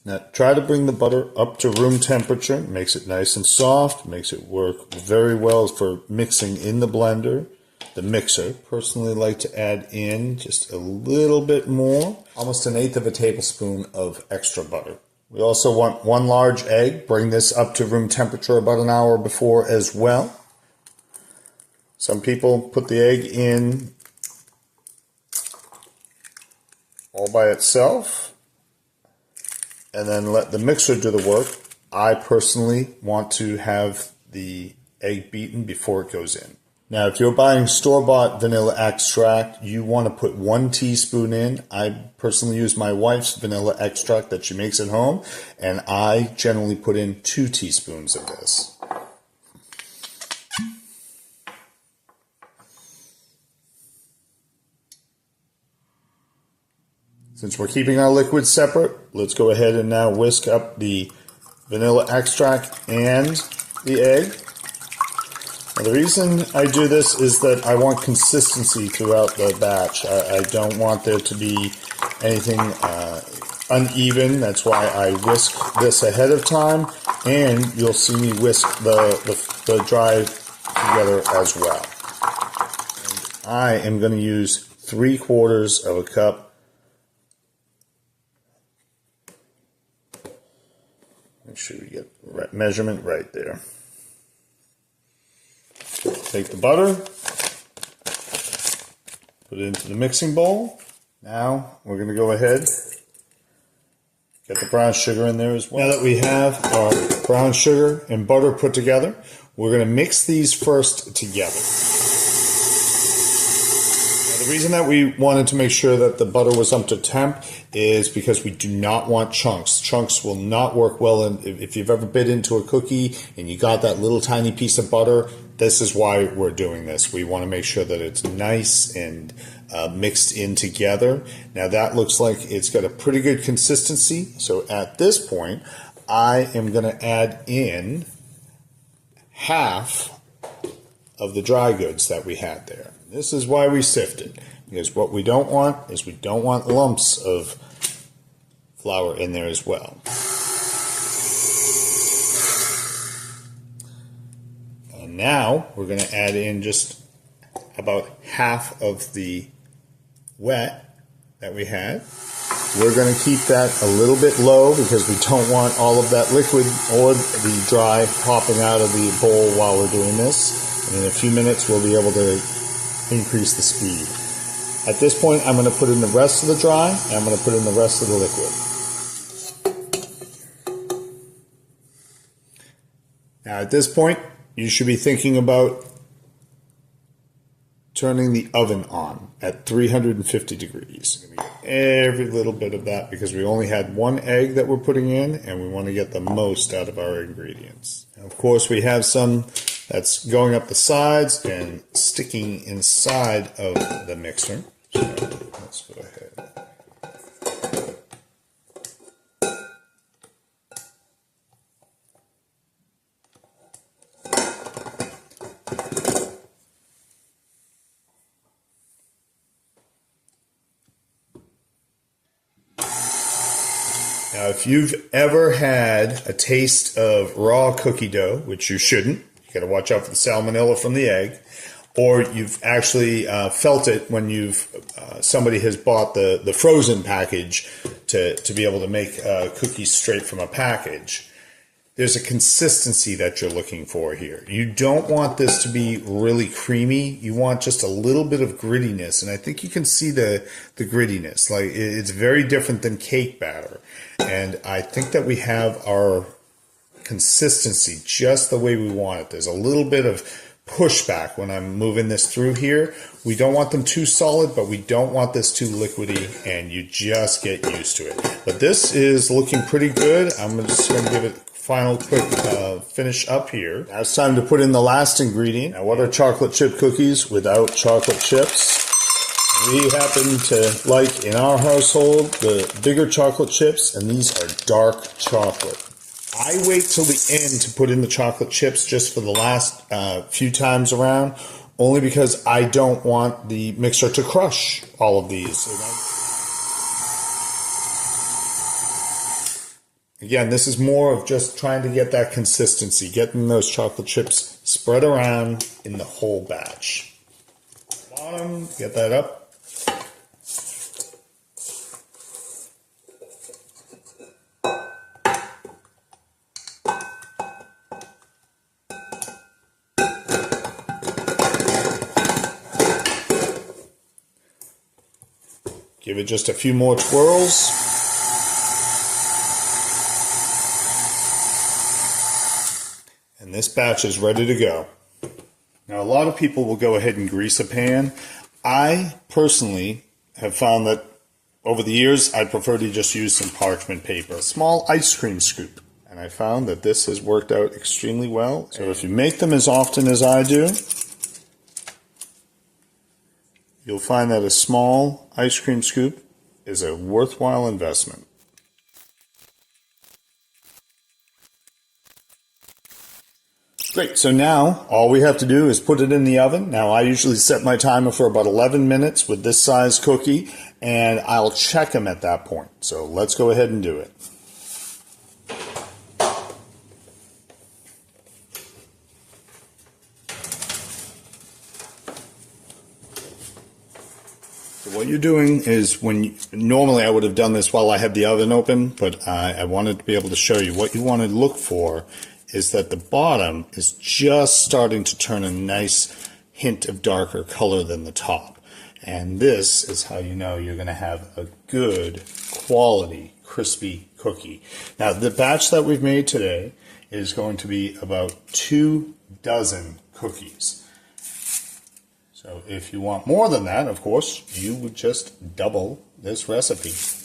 Now try to bring the butter up to room temperature. It makes it nice and soft, makes it work very well for mixing in the blender. The mixer, personally like to add in just a little bit more, almost 1/8 of a tablespoon of extra butter. We also want 1 large egg. Bring this up to room temperature about an hour before as well. Some people put the egg in all by itself and then let the mixer do the work. I personally want to have the egg beaten before it goes in. Now, if you're buying store-bought vanilla extract, you want to put 1 teaspoon in. I personally use my wife's vanilla extract that she makes at home, and I generally put in 2 teaspoons of this. Since we're keeping our liquids separate, let's go ahead and now whisk up the vanilla extract and the egg. Now, the reason I do this is that I want consistency throughout the batch. I don't want there to be anything uneven. That's why I whisk this ahead of time, and you'll see me whisk the dry together as well. And I am going to use 3/4 of a cup. Make sure we get the right measurement right there. Take the butter, put it into the mixing bowl. Now we're going to go ahead, get the brown sugar in there as well. Now that we have our brown sugar and butter put together, we're going to mix these first together. Now, the reason that we wanted to make sure that the butter was up to temp is because we do not want chunks. Chunks will not work well, and if you've ever bit into a cookie and you got that little tiny piece of butter, this is why we're doing this. We want to make sure that it's nice and mixed in together. Now that looks like it's got a pretty good consistency. So at this point, I am going to add in half of the dry goods that we had there. This is why we sifted, because what we don't want is we don't want lumps of flour in there as well. And now we're going to add in just about half of the wet that we had. We're going to keep that a little bit low because we don't want all of that liquid or the dry popping out of the bowl while we're doing this. And in a few minutes we'll be able to increase the speed. At this point I'm going to put in the rest of the dry and I'm going to put in the rest of the liquid. Now at this point you should be thinking about turning the oven on at 350 degrees. Every little bit of that because we only had 1 egg that we're putting in and we want to get the most out of our ingredients. And of course we have some that's going up the sides and sticking inside of the mixer. So let's go ahead. Now, if you've ever had a taste of raw cookie dough, which you shouldn't, you got to watch out for the salmonella from the egg, or you've actually felt it when somebody has bought the frozen package to be able to make cookies straight from a package. There's a consistency that you're looking for here. You don't want this to be really creamy. You want just a little bit of grittiness, and I think you can see the grittiness. Like it's very different than cake batter, and I think that we have our consistency just the way we want it. There's a little bit of pushback when I'm moving this through here. We don't want them too solid, but we don't want this too liquidy, and you just get used to it. But this is looking pretty good. I'm just going to give it final quick finish up here. Now it's time to put in the last ingredient. Now, what are chocolate chip cookies without chocolate chips? We happen to like, in our household, the bigger chocolate chips, and these are dark chocolate. I wait till the end to put in the chocolate chips just for the last few times around, only because I don't want the mixer to crush all of these. Again, this is more of just trying to get that consistency, getting those chocolate chips spread around in the whole batch. Bottom, get that up. Give it just a few more twirls. And this batch is ready to go. Now, a lot of people will go ahead and grease a pan. I personally have found that over the years, I prefer to just use some parchment paper, a small ice cream scoop. And I found that this has worked out extremely well. So if you make them as often as I do, you'll find that a small ice cream scoop is a worthwhile investment. Great, so now all we have to do is put it in the oven. Now I usually set my timer for about 11 minutes with this size cookie, and I'll check them at that point. So let's go ahead and do it. So what you're doing is normally I would have done this while I had the oven open, but I wanted to be able to show you what you want to look for is that the bottom is just starting to turn a nice hint of darker color than the top. And this is how you know you're going to have a good quality crispy cookie. Now the batch that we've made today is going to be about 24 cookies. So if you want more than that, of course, you would just double this recipe.